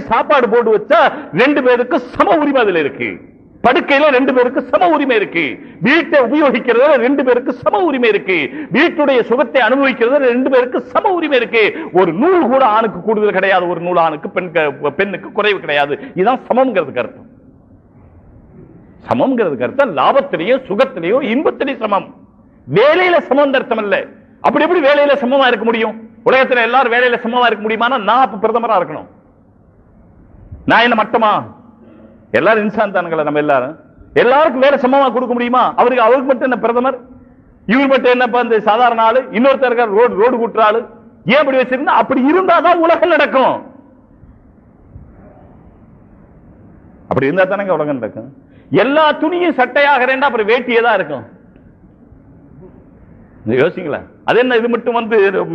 சாப்பாடு போட்டு வச்சா 2 பேருக்கு சம உரிமை அதுல இருக்கு. படுக்கையில 2 பேருக்கு சம உரிமை இருக்கு. வீட்டை உபயோகிக்கிறதுல 2 பேருக்கு சம உரிமை இருக்கு. வீட்டுடைய சுகத்தை அனுபவிக்கிறதுல 2 பேருக்கு சம உரிமை இருக்கு. ஒரு நூல் கூட ஆணுக்கு கூடுதல் கிடையாது, ஒரு நூல் ஆணுக்கு பெண்ணுக்கு குறைவு கிடையாது. இதுதான் சமம்ங்கிறதுக்கு அர்த்தம். சமம்ங்கிறதுக்கு அர்த்தம் லாபத்திலேயோ சுகத்திலேயோ இன்பத்திலேயோ சமம். வேலையில சமம் அர்த்தம் இல்ல. அப்படி எப்படி வேலையில சமமா இருக்க முடியும்? உலகத்துல எல்லாரும் வேலையில சமமா இருக்க முடியுமானா நான் அப்ப பிரதமரா இருக்கணும். நான் என்ன மட்டமா? எல்லாரும் இன்சான் தானுங்களா? நம்ம எல்லாருக்கும் வேலை சமமா கொடுக்க முடியுமா? அவருக்கு மட்டும் என்ன பிரதமர், இவர் மட்டும் என்ன சாதாரண ஆளு, இன்னொருத்தர் ரோடு கூட்டுற ஆளு? ஏன் அப்படி வச்சிருந்தா? அப்படி இருந்தாதான் உலகம் நடக்கும். அப்படி இருந்தா தானங்க உலகம் நடக்கும். எல்லா துணியும் சட்டையாக அப்புறம் வேட்டியதான் இருக்கும். யோசிங்களா? அது என்ன இது மட்டும்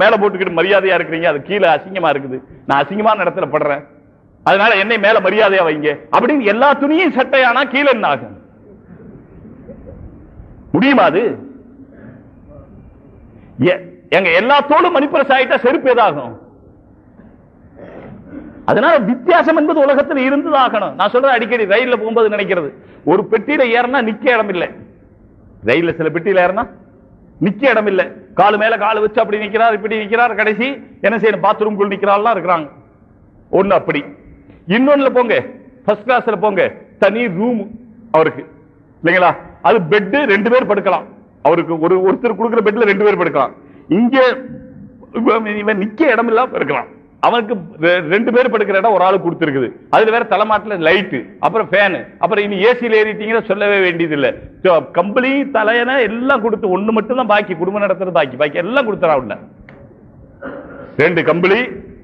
மேல போட்டுக்கிட்டு மரியாதையா இருக்கிறீங்க, அது கீழே அசிங்கமா இருக்குது, நான் அசிங்கமான இடத்துல படுறேன், அதனால என்னை மேல மரியாதையா வைங்க அப்படின்னு எல்லா துணியும் சட்டையானா கீழே என்ன ஆகும்? முடியுமா? அது எங்க எல்லா தோளும் மணிப்பரசு ஆயிட்டா செருப்பு ஏதாகும்? அதனால வித்தியாசம் என்பது உலகத்தில் இருந்துதாகணும். நான் சொல்றேன், அடிக்கடி ரயில்ல போகும்போது நினைக்கிறது, ஒரு பெட்டியில ஏறினா நிக்க இடம் இல்லை. ரயில்ல சில பெட்டியில ஏறினா நிக்க இடம் இல்லை. காலு மேல காலு வச்சு அப்படி நிக்கிறார், இப்படி நிக்கிறார், கடைசி என்ன செய்யணும், பாத்ரூம் நிக்கிறாள் இருக்கிறாங்க. ஒண்ணு அப்படி. இன்னொன்னுல போங்க, ஃபர்ஸ்ட் கிளாஸ்ல போங்க, தனி ரூம் அவருக்கு இல்லைங்களா? அது பெட் 2 பேர் படுக்கலாம். அவருக்கு ஒருத்தர் கொடுக்கிற பெட்ல 2 பேர் படுக்கலாம். இங்க இவன் நிக்க இடம் இல்லாம இருக்கலாம். அவனுக்கு 2 பேர் படுக்கிற இடம் ஒரு ஆளு கொடுத்திருக்குது. அதுல வேற தலைமாட்டில லைட், அப்புறம் ஃபேன், அப்புறம் இனி ஏசியில ஏறிட்டீங்கன்னா சொல்லவே வேண்டியது இல்ல. கம்பளி தலையன எல்லாம் கொடுத்து ஒண்ணு மட்டும் தான் பாக்கி, குடும்பம் நடத்துறது பாக்கி எல்லாம் கொடுத்துறா. 2 கம்பளி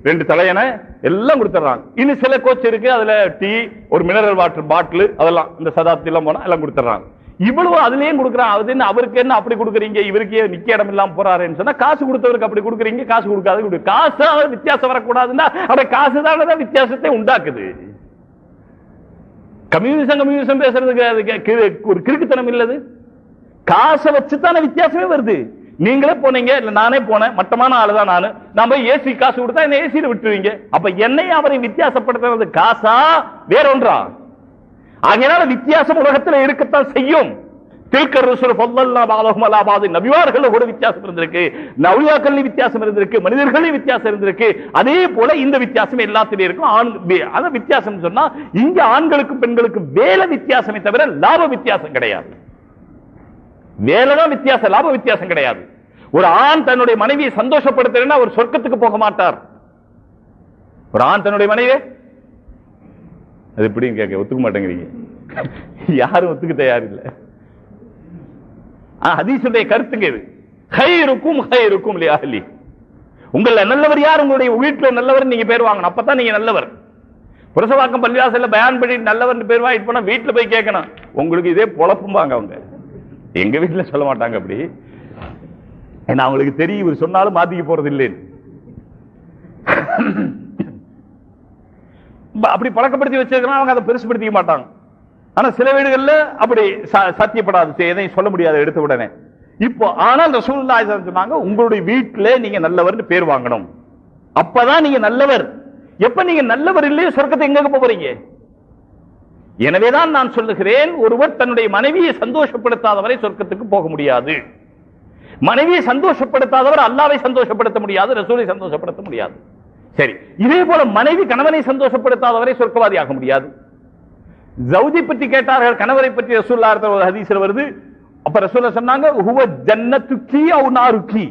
2 தலையன எல்லாம் கொடுத்துறாங்க. இன்னும் சில கோச் இருக்கு, அதுல டீ, ஒரு மினரல் வாட்டர் பாட்டில், அதெல்லாம் இந்த சதாப்தி எல்லாம் போனா எல்லாம் கொடுத்துறாங்க. இவ்வளவு அதுலயும் கொடுக்குறான். அது என்ன அவருக்கு என்ன அப்படி கொடுக்குறீங்க, இவருக்கே நிக்க இடம் இல்லாம போறாருன்னு சொன்னா காசு கொடுத்தவருக்கு அப்படி கொடுக்குறீங்க, காசு கொடுக்காத காசு வித்தியாசம் வரக்கூடாதுன்னா அவட காசு தான் வித்தியாசத்தை உண்டாக்குது. கம்யூனிசம் பேசுறதுக்கு ஒரு கிறுக்குத்தனம் இல்லது. காசை வச்சுத்தான வித்தியாசமே வருது. நீங்களே போனீங்க, இல்ல நானே போனேன், மட்டமான ஆளுதான் நானு, நான் போய் ஏசி காசு கொடுத்தா என்ன ஏசியில விட்டுருவீங்க. அப்ப என்னை அவரை வித்தியாசப்படுத்துறது காசா வேற ஒன்றா? ஆகையினால வித்தியாசம் உலகத்தில் இருக்கத்தான் செய்யும். நபிமார்கள் கூட வித்தியாசம் இருந்திருக்கு, நவ்லியாக்கள் வித்தியாசம் இருந்திருக்கு, மனிதர்கள் வித்தியாசம் இருந்திருக்கு. அதே போல இந்த வித்தியாசம் எல்லாத்திலும் இருக்கும். வித்தியாசம் சொன்னா இங்க ஆண்களுக்கும் பெண்களுக்கும் வேலை வித்தியாசமே தவிர லாப வித்தியாசம் கிடையாது. வேலைதான் வித்தியாசம், லாப வித்தியாசம் கிடையாது. ஒரு ஆண் தன்னுடைய மனைவியை சந்தோஷப்படுத்துறேன்னா அவர் சொர்க்கத்துக்கு போக மாட்டார். ஒரு ஆண் தன்னுடைய மனைவி அது எப்படின்னு கேட்க ஒத்துக்க மாட்டேங்கிறீங்க. யாரும் ஒத்துக்க தயார் இல்லை. ஹதீஸுடைய கருத்துங்க இது. ஹைருக்கும் ஹைருக்கும் லிஅஹ்லி. உங்கள நல்லவர் யார்? உங்களுடைய வீட்டுல நல்லவர் நீங்க பேர் வாங்கணும், அப்பதான் நீங்க நல்லவர். புரசவாக்கம் பள்ளிவாசல்ல பயான் பண்ணி நல்லவர் பேர் வாங்கிட்டு போனா வீட்டுல போய் கேட்கணும், உங்களுக்கு இதே பொழப்பும்பாங்க. அவங்க எங்க வீட்டுல சொல்ல மாட்டாங்க அப்படி. ஏன்னா அவங்களுக்கு தெரியும் இவர் சொன்னாலும் மாத்திக்க போறது இல்லைன்னு. அப்படி பழக்கப்படுத்தி வச்சிருக்கா அவங்க அதை பெருசுபடுத்திக்க மாட்டாங்க. ஆனா சில வீடுகள்ல அப்படி சாத்தியப்படாது, எதையும் சொல்ல முடியாது எடுத்த உடனே. இப்போ ஆனால் ரசூலுல்லாஹி சொன்னாங்க, உங்களுடைய வீட்டுல நீங்க நல்லவர் பேர் வாங்கணும், அப்பதான் நீங்க நல்லவர். எப்ப நீங்க நல்லவர் இல்லையோ சொர்க்கத்தை எங்க போறீங்க? எனவேதான் நான் சொல்லுகிறேன், ஒருவர் தன்னுடைய மனைவியை சந்தோஷப்படுத்தாதவரை சொர்க்கத்துக்கு போக முடியாது. மனைவியை சந்தோஷப்படுத்தாதவர் அல்லாஹ்வை சந்தோஷப்படுத்த முடியாது, ரசூலை சந்தோஷப்படுத்த முடியாது. சரி, இதே போல மனைவி கணவனை சந்தோஷப்படுத்தாதவரை சொர்க்கவாதி ஆக முடியாது. ஜௌஜி பற்றி கேட்டார்கள், கணவரை பற்றி ரசூலுல்லாஹி ஒரு ஹதீஸ்ல வருது. அப்ப ரசூலுல்லாஹி சொன்னாங்க, ஹுவ ஜன்னத்துக்கி அவ் நாருக்கி.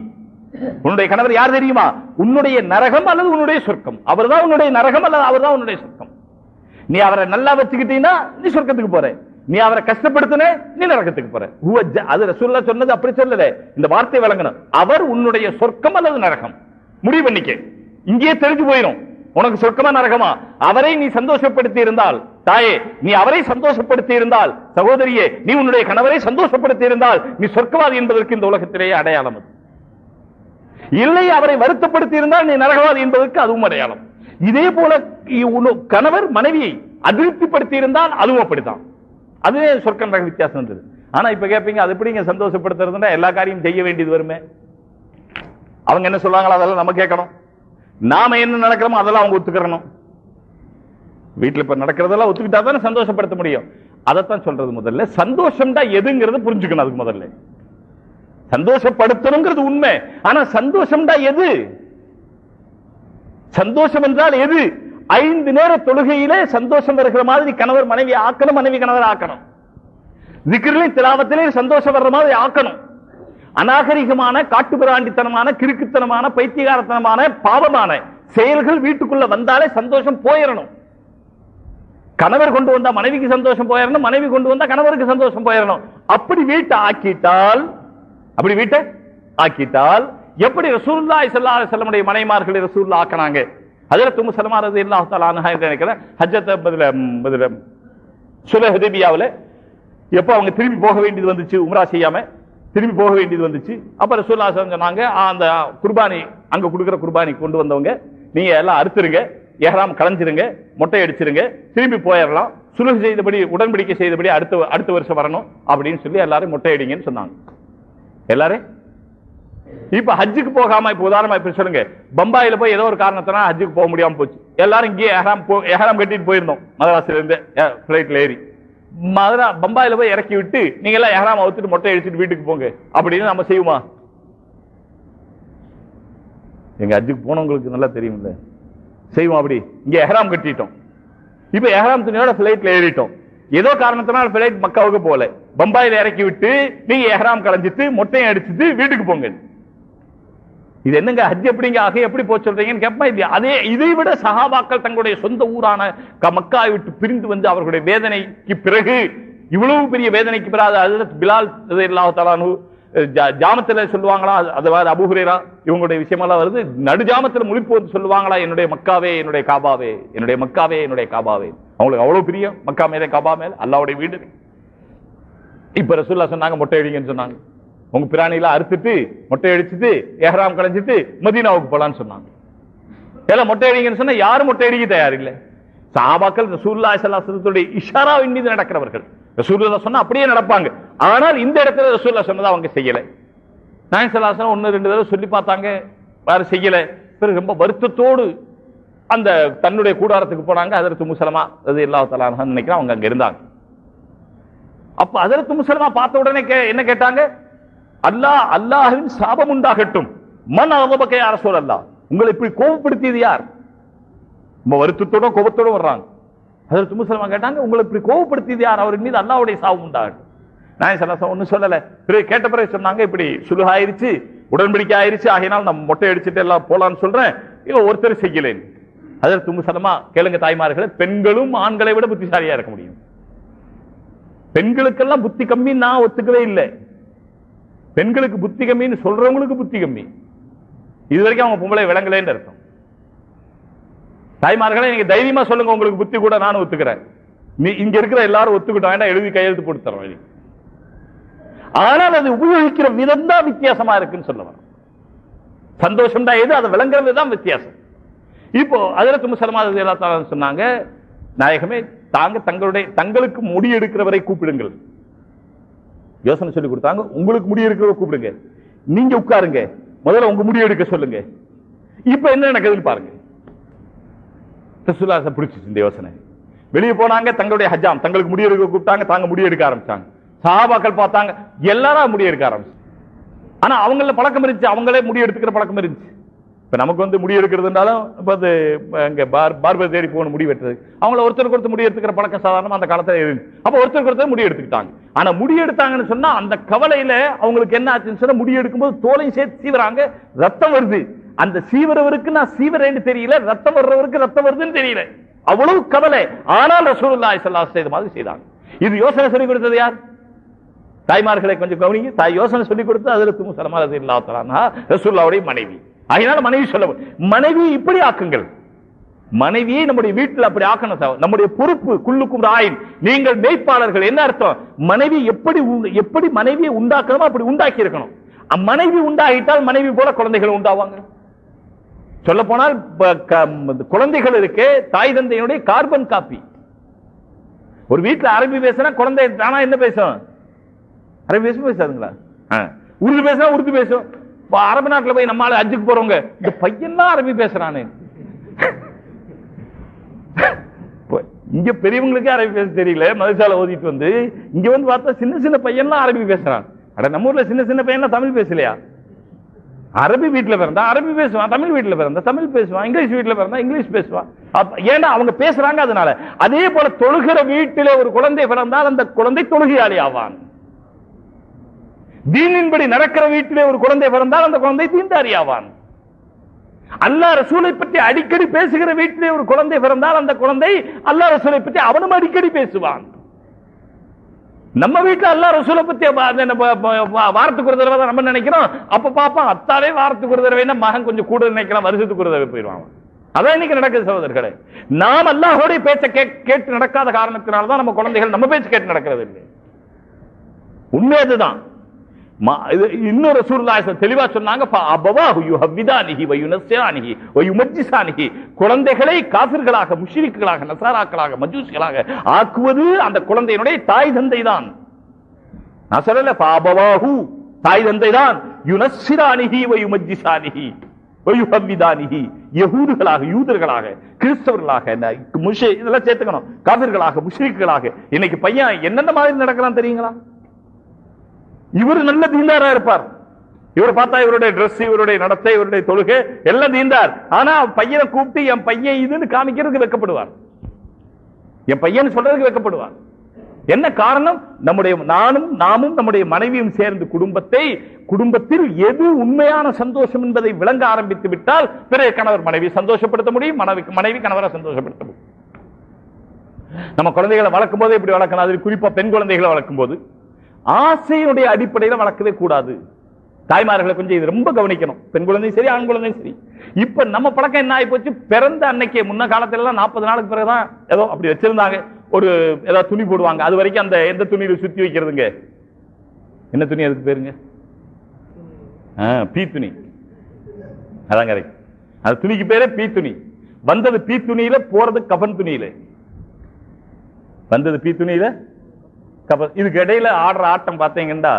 உன்னுடைய கணவர் யார் தெரியுமா? உன்னுடைய நரகம் அல்லது உன்னுடைய சொர்க்கம். அவர்தான் உன்னுடைய நரகம் அல்லது அவர்தான் உன்னுடைய சொர்க்கம். நீ அவரை நல்லா வச்சுக்கிட்டீங்கன்னா நீ சொர்க்கத்துக்கு போற, நீ அவரை கஷ்டப்படுத்தின நீ நரகத்துக்கு போற. அது ரசூலுல்லாஹி சொன்னது அப்படி சொல்லல, இந்த வார்த்தை விளங்கணும். அவர் உன்னுடைய சொர்க்கம் அல்லது நரகம் முடிவு பண்ணிக்க. இங்கேயே தெரிஞ்சு போயிடும் உனக்கு சொர்க்கமா நரகமா. அவரை நீ சந்தோஷப்படுத்தி இருந்தால், தாயே நீ அவரை சந்தோஷப்படுத்தி இருந்தால், சகோதரியே நீ உன்னுடைய கணவரை சந்தோஷப்படுத்தி இருந்தால் நீ சொர்க்கவாதி என்பதற்கு இந்த உலகத்திலேயே அடையாளம். இல்லை அவரை வருத்தப்படுத்தி இருந்தால் நீ நரகவாதி என்பதற்கு அதுவும் அடையாளம். இதே போல கணவர் மனைவியை அதிருப்திப்படுத்தி இருந்தால் அதுவும் அப்படித்தான். அதுவே சொர்க்க நரக வித்தியாசம் இருந்தது. ஆனா இப்ப கேட்பீங்க, அது எப்படிங்க சந்தோஷப்படுத்துறதுன்னா எல்லா காரியம் செய்ய வேண்டியது வருமே. அவங்க என்ன சொல்றாங்களோ அதெல்லாம் நம்ம கேட்கணும், நாம என்ன நடக்கிறோமோ அதெல்லாம் அவங்க ஒத்துக்கிறணும். வீட்டுல இப்ப நடக்கிறதெல்லாம் ஒத்துக்கிட்டா தானே சந்தோஷப்படுத்த முடியும். அதைத்தான் சொல்றது. முதல்ல சந்தோஷம்டா எதுங்கிறது புரிஞ்சுக்கணும். அதுக்கு முதல்ல சந்தோஷப்படுத்தணுங்கிறது உண்மை. ஆனா சந்தோஷம்டா எது? சந்தோஷம் என்றால் எது? 5 நேர தொழுகையிலே சந்தோஷம் வருகிற மாதிரி கணவர் மனைவி ஆக்கணும், மனைவி கணவர் ஆக்கணும். திக்ரிலே திலாவத்திலே சந்தோஷம் வர்ற மாதிரி ஆக்கணும். அநாகரிகமான, காட்டுபிராண்டித்தனமான, கிறுக்குத்தனமான, பைத்தியகாரத்தனமான, பாவமான செயல்கள் வீட்டுக்குள்ள வந்தாலே சந்தோஷம் போயிடணும். கணவர் கொண்டு வந்தா மனைவிக்கு சந்தோஷம் போயிடணும், மனைவி கொண்டு வந்தா கணவருக்கு சந்தோஷம் போயிடணும். அப்படி வீட்டை ஆக்கிட்டால் எப்படி ரசூலுல்லாஹி ஸல்லல்லாஹு அலைஹி வஸல்லம் உடைய மனைவிமார்களை ரசூலுல்லாஹ் ஆக்குனாங்க. ஹஜ்ரத் உம்மு ஸலமா ரலியல்லாஹு தஆலா அன்ஹா என்று நினைக்கிறேன். ஹஜ்ஜத் சுல்ஹ் ஹுதைபியாவுல எப்ப அவங்க திரும்பி போக வேண்டியது வந்துச்சு, உம்ரா செய்யாம திரும்பி போக வேண்டியது வந்துச்சு. அப்ப ரசூலுல்லாஹி ஸல்லல்லாஹு அலைஹி வஸல்லம் சொன்னாங்க, அந்த குர்பானி அங்க கொடுக்கிற குர்பானி கொண்டு வந்தவங்க நீங்க எல்லாம் அறுத்துருங்க, இஹ்ராம் கலஞ்சிருங்க, மொட்டை அடிச்சிருங்க, திரும்பி போயிடலாம், சுலுஹ் செய்தபடி உடன்படிக்கை செய்தபடி அடுத்த வருஷம் வரணும் அப்படின்னு சொல்லி எல்லாரும் மொட்டை அடிங்கன்னு சொன்னாங்க. எல்லாரும் இப்ப ஹஜ்ஜுக்கு போகாம, இப்ப உதாரணமா இப்ப சொல்லுங்க, பம்பாயில போய் ஏதோ ஒரு காரணத்தினால ஹஜ்ஜுக்கு போக முடியாம போச்சு. எல்லாரும் இங்கே எஹ்ராம் கட்டிட்டு போயிருந்தோம். மதராசில இருந்து பிளைட்ல ஏறி பம்பாயில போய் இறக்கி விட்டு நீங்க எல்லாம் எஹ்ராம் அவுத்துட்டு மொட்டை அடிச்சுட்டு வீட்டுக்கு போங்க அப்படின்னு நம்ம செய்வோமா? எங்க ஹஜ்ஜுக்கு போனவங்களுக்கு நல்லா தெரியும்ல, செய்வோம். அப்படி இங்க எஹ்ராம் கட்டிட்டோம், இப்ப எஹ்ராம் துணியோட பிளைட்ல ஏறிட்டோம். ஏதோ காரணத்தினால பிளைட் மக்காவுக்கு போல, பம்பாயில இறக்கி விட்டு நீங்க எஹ்ராம் கலைஞ்சிட்டு மொட்டையை அடிச்சுட்டு வீட்டுக்கு போங்க. இது என்னங்க ஹஜ் எப்படிங்க ஆக எப்படி போச்சு சொல்றீங்கன்னு கேட்பா. அதே இதை விட சஹாபாக்கள் தங்களுடைய சொந்த ஊரான மக்காவை விட்டு பிரிந்து வந்து அவர்களுடைய வேதனைக்கு பிறகு, இவ்வளவு பெரிய வேதனைக்கு பிறகு ஹஜ்ரத் பிலால் ரலியல்லாஹு தஆலா அன்ஹு ஜாமத்துல சொல்லுவாங்களா, அது அபூ ஹுரைரா இவங்களுடைய விஷயமெல்லாம் வருது, நடுஜாமத்துல முழிப்பு வந்து சொல்லுவாங்களா, என்னுடைய மக்காவே என்னுடைய காபாவே, என்னுடைய மக்காவே என்னுடைய காபாவே. அவங்களுக்கு அவ்வளவு பிரியம் மக்கா மேல காபா மேல, அல்லாஹ்வுடைய வீடு. இப்ப ரசூலுல்லாஹ் சொன்னாங்க மொட்டை அடிங்கன்னு சொன்னாங்க. உங்க பிராணியில அறுத்துட்டு மொட்டை அடிச்சுட்டு எஹ்ராம் கலைஞ்சிட்டு மதீனாவுக்கு போலான்னு சொன்னாங்க. எல்லாம் மொட்டை அடிங்கன்னு சொன்னா யாரும் மொட்டை அடிக்க தயார் இல்லை. சஹாபாக்கள் ரசூலுல்லாஹி ஸல்லல்லாஹு அலைஹி வஸல்லம் இஷாராவின் மீது நடக்கிறவர்கள். ரசூலுல்லாஹ் சொன்னா அப்படியே நடப்பாங்க. ஆனால் இந்த இடத்துல ரசூலுல்லாஹ் சொன்னதை அவங்க செய்யல. நாயகம் ஸல்லல்லாஹு அலைஹி வஸல்லம் 1-2 தடவை சொல்லி பார்த்தாங்க, வேற செய்யல. பிறகு ரொம்ப வருத்தத்தோடு அந்த தன்னுடைய கூடாரத்துக்கு போனாங்க. ஹஜ்ரத் உம்மு ஸலமா ரலியல்லாஹு தஆலா அன்ஹா நினைக்கிறேன் அவங்க அங்க இருந்தாங்க. அப்ப ஹஜ்ரத் உம்மு ஸலமா பார்த்த உடனே என்ன கேட்டாங்க, அல்லாஹ்வின் சாபம் உண்டாகட்டும், மன் அகபக யா ரசூலல்லாஹ், உங்களை இப்படி கோபப்படுத்தியது யார்? ரொம்ப வருத்தத்தோட கோபத்தோட வர்றாங்க. ஹஜ்ரத் உம்மு ஸலமா கேட்டாங்க, உங்களை இப்படி கோபப்படுத்தியது யார்? அவரின் மீது அல்லாஹ்வுடைய சாபம் உண்டாகட்டும். நாயகம் ஸல்லல்லாஹு அலைஹி வஸல்லம் ஒன்னும் சொல்லல. பிறகு கேட்ட பிறகு சொன்னாங்க, இப்படி சுலுஹ் ஆயிருச்சு, உடன்படிக்கை ஆயிருச்சு, ஆகையினால் நம்ம மொட்டை அடிச்சுட்டு எல்லாம் போலான்னு சொல்றேன், இவ ஒருத்தர் செய்யலேன். ஹஜ்ரத் உம்மு ஸலமா, கேளுங்க தாய்மார்களே, பெண்களும் ஆண்களை விட புத்திசாலியா இருக்க முடியும். பெண்களுக்கெல்லாம் புத்தி கம்மி நான் ஒத்துக்கவே இல்லை. பெண்களுக்கு புத்தி கம்மின்னு சொல்றவங்களுக்கு புத்தி கம்மி. இதுவரைக்கும் அவங்க பொம்பளை விளங்கலேன்னு அர்த்தம். தாய்மார்களே, நீங்க தைரியமா சொல்லுங்க, உங்களுக்கு புத்தி கூட நானும் ஒத்துக்கிறேன். இங்க இருக்கிற எல்லாரும் ஒத்துக்கிட்டோம், எழுதி கையெழுத்து போட்டு தரோம். ஆனால் அது உபயோகிக்கிற விதம் தான் வித்தியாசமா இருக்குன்னு சொல்லுவாங்க. சந்தோஷம் தான் எது, அதை விளங்குறது தான் வித்தியாசம். இப்போ ஹஜ்ரத் உம்மு ஸலமா ரலியல்லாஹு தஆலா சொன்னாங்க, நாயகமே தங்களுக்கு முடி எடுக்கிறவரை கூப்பிடுங்கள். யோசனை சொல்லி கொடுத்தாங்க, உங்களுக்கு முடி எடுக்கிறவரை கூப்பிடுங்க, நீங்க உட்காருங்க, முதல்ல உங்க முடி எடுக்க சொல்லுங்க. இப்ப என்ன நடக்குதுன்னு பாருங்க. ரசூலுல்லாஹ் பிடிச்சிச்சு இந்த யோசனை. வெளியே போனாங்க, தங்களுடைய ஹஜ்ஜாம் தங்களுக்கு முடி எடுக்க கூப்பிட்டாங்க, தாங்க முடி எடுக்க ஆரம்பிச்சாங்க. சஹாபாக்கள் பார்த்தாங்க, எல்லாரும் முடி எடுக்க ஆரம்பிச்சு. ஆனா அவங்கள பழக்கம் இருந்துச்சு, அவங்களே முடி எடுத்துக்கிற பழக்கம் இருந்துச்சு. இப்ப நமக்கு வந்து முடி எடுக்கிறதுனாலும் பார்பர் தேடி போகணும் முடி வெட்டுறது, அவங்கள ஒருத்தருக்கு ஒருத்தர் முடி எடுத்துக்கிற பழக்கம் சாதாரணமா அந்த காலத்துல இருக்கு. அப்ப ஒருத்தருக்கு ஒருத்தர் முடி எடுத்துக்கிட்டாங்க. ஆனா முடி எடுத்தாங்கன்னு சொன்னா அந்த கவலையில அவங்களுக்கு என்ன ஆச்சுன்னு சொன்னா, முடி எடுக்கும்போது தோலையும் சேர்த்து சீவராங்க, ரத்தம் வருது. அந்த சீவரவருக்கு நான் சீவரேன்னு தெரியல, ரத்தம் வர்றவருக்கு ரத்தம் வருதுன்னு தெரியல, அவ்வளவு கவலை. ஆனால் ரசூலுல்லாஹி ஸல்லல்லாஹு அலைஹி வஸல்லம் மாதிரி செய்தாங்க. இது யோசனை சொல்லிக் கொடுத்தது யார்? தாய்மார்களை கொஞ்சம் கவனிங்க. தாய் யோசனை சொல்லிக் கொடுத்து ஹஜ்ரத் உம்மு ஸலமா ரலியல்லாஹு தஆலா அன்ஹா ரசூலுல்லாஹ்வுடைய மனைவி. அதனால மனைவி சொல்ல, மனைவி இப்படி ஆக்குங்கள். மனைவியை நம்முடைய வீட்டில் அப்படி ஆக்கணும். நம்முடைய பொறுப்பு. குல்லுக்கும் ராயின், நீங்கள் மேய்ப்பாளர்கள். என்ன அர்த்தம்? மனைவி எப்படி மனைவியை உண்டாக்கணுமோ அப்படி உண்டாக்கி இருக்கணும். மனைவி உண்டாகிட்டால் மனைவி போல குழந்தைகள் உண்டாவாங்க. சொல்ல போனால் குழந்தைகள் இருக்கே தாய் தந்தையினுடைய கார்பன் காப்பி. ஒரு வீட்டுல அரபி பேசினா குழந்தை தானா என்ன பேசும்? அரபி பேசாதுங்களா? உருது பேசினா உருது பேசும். அரபு நாட்டுல போய் நம்மளால ஹஜ்ஜுக்கு போறவங்க, இந்த பையன் அரபி பேசுறானே இங்க பெரியவங்களுக்கு அரபி பேச தெரியல, மதசால ஓதிட்டு வந்து இங்க வந்து பார்த்தா சின்ன சின்ன பையன்லாம் அரபி பேசுறான். அட நம்ம ஊர்ல சின்ன சின்ன பையன்லாம் தமிழ் பேசலையா? அரபி வீட்டுல பிறந்தா அரபி பேசுவான், தமிழ் வீட்டுல பிறந்தா தமிழ் பேசுவான், இங்கிலீஷ் வீட்டுல பிறந்தா இங்கிலீஷ் பேசுவான். ஏன்னா அவங்க பேசுறாங்க அதனால. அதே போல தொழுகிற வீட்டிலே ஒரு குழந்தை பிறந்தால் அந்த குழந்தை தொழுகையாளி ஆவான். தீனின்படி நடக்கிற வீட்டிலே ஒரு குழந்தை பிறந்தால் அந்த குழந்தை தீன்தாரி ஆவான். அல்லாஹ் ரசூலை பற்றி அடிக்கடி பேசுகிற வீட்டிலே ஒரு குழந்தை பிறந்தால் அந்த குழந்தை அல்லாஹ் ரசூலை பற்றி அவனும் அடிக்கடி பேசுவான். நம்ம வீட்டுல அல்லாஹ் ரசூலை பத்தி வாரத்துக்கு ஒரு தடவை தான் நம்ம நினைக்கிறோம். அப்ப பாப்பா அத்தாலே வாரத்துக்கு ஒரு தடவை மகன் கொஞ்சம் கூட நினைக்கலாம், வருஷத்துக்கு ஒரு தடவை போயிடுவாங்க. அதான் இன்னைக்கு நடக்குது சகோதரர்களே. நாம் அல்லாஹ்வுடைய பேச்சை கேட்டு நடக்காத காரணத்தினால்தான் நம்ம குழந்தைகள் நம்ம பேச்சு கேட்டு நடக்கிறது இல்லை. உண்மை அதுதான். இன்னொரு ரசூலுல்லாஹி தெளிவா சொன்னாங்க, அபவாஹு யுஹவ்விதானிஹி வ யுனஸ்ஸிரானிஹி வ யுமஜ்ஜிசானிஹி. குழந்தைகளை காஃபிர்களாக, முஷ்ரிக்குகளாக, நஸாராக்களாக, மஜூசிகளாக ஆக்குவது அந்த குழந்தையினுடைய தாய் தந்தை தான். நான் சொல்லல, அபவாஹு தாய் தந்தை தான், யுனஸ்ஸிரானிஹி வ யுமஜ்ஜிசானிஹி வ யுஹவ்விதானிஹி. யஹூதுகளாக, யூதர்களாக, கிறிஸ்தவர்களாக, இதெல்லாம் சேர்த்துக்கணும், காஃபிர்களாக, முஷ்ரிக்குகளாக. இன்னைக்கு பையன் என்னென்ன மாதிரி நடக்கலாம் தெரியுங்களா? இவர் நல்ல தீன்தாரா இருப்பார். இவர் பார்த்தா இவருடைய டிரெஸ், இவருடைய நடத்தை, இவருடைய தொழுகை எல்லாம் தீன்தார். ஆனா பையனை கூப்பிட்டு என் பையன் இதுன்னு காமிக்கிறதுக்கு வெட்கப்படுவார், என் பையன் சொல்றதுக்கு வெட்கப்படுவார். என்ன காரணம்? நாமும் நம்முடைய மனைவியும் சேர்ந்து குடும்பத்தில் எது உண்மையான சந்தோஷம் என்பதை விளங்க ஆரம்பித்து விட்டால் பிறகு கணவர் மனைவி சந்தோஷப்படுத்த முடியும், மனைவி கணவரை சந்தோஷப்படுத்த முடியும். நம்ம குழந்தைகளை வளர்க்கும் போது எப்படி வளர்க்கணும்? அது குறிப்பா பெண் குழந்தைகளை வளர்க்கும் போது ஆசையினுடைய அடிப்படையில் வளர்க்கவே கூடாது. தாய்மார்களை கொஞ்சம் இது ரொம்ப கவனிக்கணும். பெண் குழந்தையும் சரி, ஆண் குழந்தையும் சரி. இப்ப நம்ம பழக்கம் என்ன ஆகி போச்சு? பிறந்த அன்னைக்கு, முன்ன காலத்துல எல்லாம் 40 நாளுக்கு பிறகுதான் ஏதோ அப்படி வச்சிருந்தாங்க, ஒரு ஏதாவது துணி போடுவாங்க. அது வரைக்கும் அந்த எந்த துணியில சுத்தி வைக்கிறதுங்க, என்ன துணி அதுக்கு பேருங்க? பீ துணி. அதான் கரெக்ட். அந்த துணிக்கு பேரே பீ துணி. வந்தது பீ துணியில, போறது கபன் துணியில. வந்தது பீ துணியில, இதுக்கு இடையில ஆடுற ஆட்டம் பார்த்தீங்கன்னா,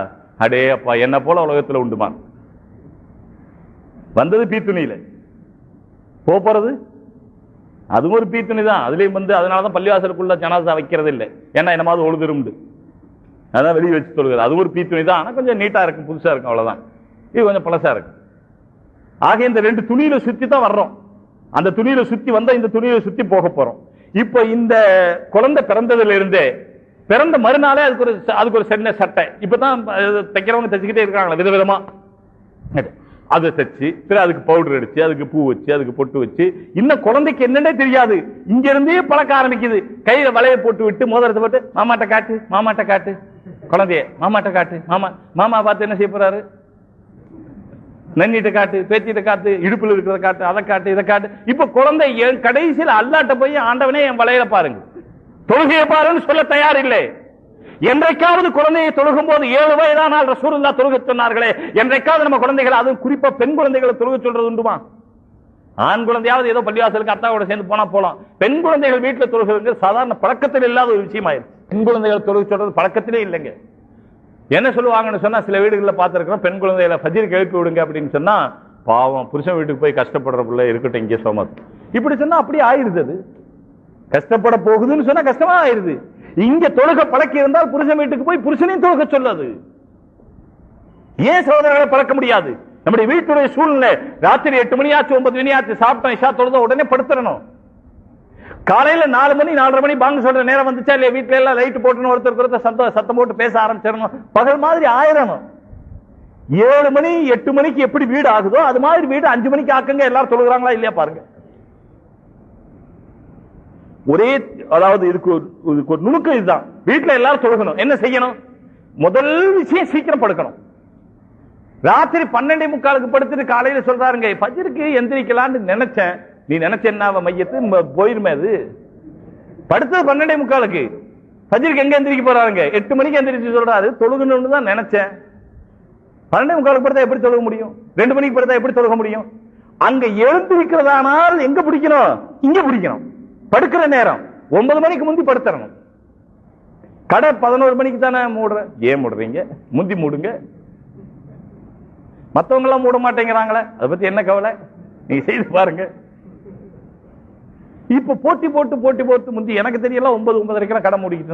அடே அப்பா என்ன போல உலகத்துல உண்டுமா. வந்தது பீத்துணியில, போறது அதுவும் ஒரு பீத்துணி தான். அதுலயும் வந்து அதனாலதான் பள்ளிவாசலுக்குள்ள ஜனாசா வைக்கிறது இல்லை, ஏன்னா என்னமாவது ஒழுதுருண்டு, அதான் வெளியே வச்சு தொழுகிறது. அது ஒரு பீத்துணி தான், ஆனா கொஞ்சம் நீட்டா இருக்கும், புதுசா இருக்கும், அவ்வளவுதான். இது கொஞ்சம் பழசா இருக்கு. ஆக இந்த 2 துணியில சுத்தி தான் வர்றோம். அந்த துணியில சுத்தி வந்தா இந்த துணியில சுத்தி போக போறோம். இப்ப இந்த குழந்தை பிறந்ததுல இருந்தே, பிறந்த மறுநாளே அதுக்கு ஒரு சின்ன சட்டை இப்பதான் தைக்கிறவங்க தைச்சுக்கிட்டே இருக்காங்களா விதவிதமா. அதை தைச்சு பிறகு அதுக்கு பவுடர் அடிச்சு, அதுக்கு பூ வச்சு, அதுக்கு பொட்டு வச்சு, இன்னும் குழந்தைக்கு என்னன்னே தெரியாது, இங்க இருந்தே பழக்க ஆரம்பிக்குது. கையில வளைய போட்டு விட்டு, மோதிரத்தை போட்டு, மாமாட்ட காட்டு, மாமாட்ட காட்டு, குழந்தைய மாமாட்ட காட்டு. மாமா பார்த்து என்ன செய்ய போறாரு? நன்னிட்ட காட்டு, பேத்திட்ட காட்டு, இடுப்புல இருக்கிறத காட்டு, அதை காட்டு, இதை காட்டு. இப்ப குழந்தை கடைசியில் அல்லாட்ட போய், ஆண்டவனே என் வளையல பாருங்க, தொழுகையை பாருன்னு சொல்ல தயார் இல்லை. என்றைக்காவது குழந்தையை தொழுகும் போது 7 வயதானால் ரசூலுல்லாஹ் தொழுக சொன்னார்களே, என்றைக்காவது நம்ம குழந்தைகள், அது குறிப்பா பெண் குழந்தைகளை தொழுக சொல்றது உண்டுமா? ஆண் குழந்தையாவது ஏதோ பள்ளிவாசலுக்கு அத்தாவோட சேர்ந்து போலாம். பெண் குழந்தைகள் வீட்டில் தொழுகிறது சாதாரண பழக்கத்தில் இல்லாத ஒரு விஷயமாயிருக்கு. பெண் குழந்தைகள் தொழுக சொல்றது பழக்கத்திலே இல்லைங்க. என்ன சொல்லுவாங்கன்னு சொன்னா, சில வீடுகளில் பார்த்திருக்கிறோம், பெண் குழந்தைகளை ஃபஜ்ருக்கு எழுப்பி விடுங்க அப்படின்னு சொன்னா, பாவம் புருஷன் வீட்டுக்கு போய் கஷ்டப்படுற பிள்ளை இருக்கட்டும் இங்கே சோமத், இப்படி சொன்னா அப்படியே ஆயிருது. அது கஷ்டப்பட போகுதுன்னு சொன்னா கஷ்டமா ஆயிருது. இங்க தொழுக பழக்கி இருந்தால் புருஷன் வீட்டுக்கு போய் புருஷனையும் தொழுக சொல்லாது. ஏன் சகோதரர்களை பழக்க முடியாது? நம்முடைய வீட்டுடைய சூழ்நிலை, ராத்திரி 8 மணி ஆச்சு, 9 மணி ஆச்சு, சாப்பிட்டோம், இஷா தொழுத உடனே படுத்துறணும். காலையில 4 மணி 4:30 மணி பாங்க சொல்ற நேரம் வந்துச்சா இல்லையா, வீட்டுல எல்லாம் லைட் போட்டு ஒருத்தருக்கு சத்தம் போட்டு பேச ஆரம்பிச்சிடணும், பகல் மாதிரி ஆயிரணும். 7 மணி 8 மணிக்கு எப்படி வீடு ஆகுதோ அது மாதிரி வீடு 5 மணிக்கு ஆக்குங்க. எல்லாரும் தொழுகிறாங்களா இல்லையா பாருங்க. ஒரே, அதாவது இதுக்கு ஒரு நுணுக்கம் இதுதான். வீட்டுல எல்லாரும் தொழுகணும். என்ன செய்யணும்? முதல் விஷயம் சீக்கிரம் படுக்கணும். ராத்திரி 12:45 படுத்துட்டு காலையில சொல்றாருங்க, ஃபஜ்ருக்கு எந்திரிக்கலான்னு நினைச்சேன். நீ நினைச்ச என்ன மையத்து போயிருமே, அது படுத்தது 12:45. ஃபஜ்ருக்கு எங்க எந்திரிக்க போறாருங்க? 8 மணிக்கு எந்திரிச்சு சொல்றாரு, தொழுகணும்னு தான் நினைச்சேன். 12:45 படுத்தா எப்படி தொழுக முடியும்? 2 மணிக்கு படுத்தா எப்படி தொழுக முடியும்? அங்க எழுந்திருக்கிறதானால் எங்க பிடிக்கணும்? இங்க பிடிக்கணும். படுக்கிற நேரம் 9 மணிக்கு முந்தி படுத்துறணும். கடை 11 மணிக்கு தானே மூடுற, ஏன் மூடுறீங்க? முந்தி மூடுங்க. மற்றவங்க எல்லாம் மூட மாட்டேங்கிறாங்களே, அதை பத்தி என்ன கவலை? நீங்க செய்து பாருங்க. இப்ப போட்டி போட்டு முந்தி எனக்கு தெரியல 9 9:30 கடை மூடிக்கிட்டு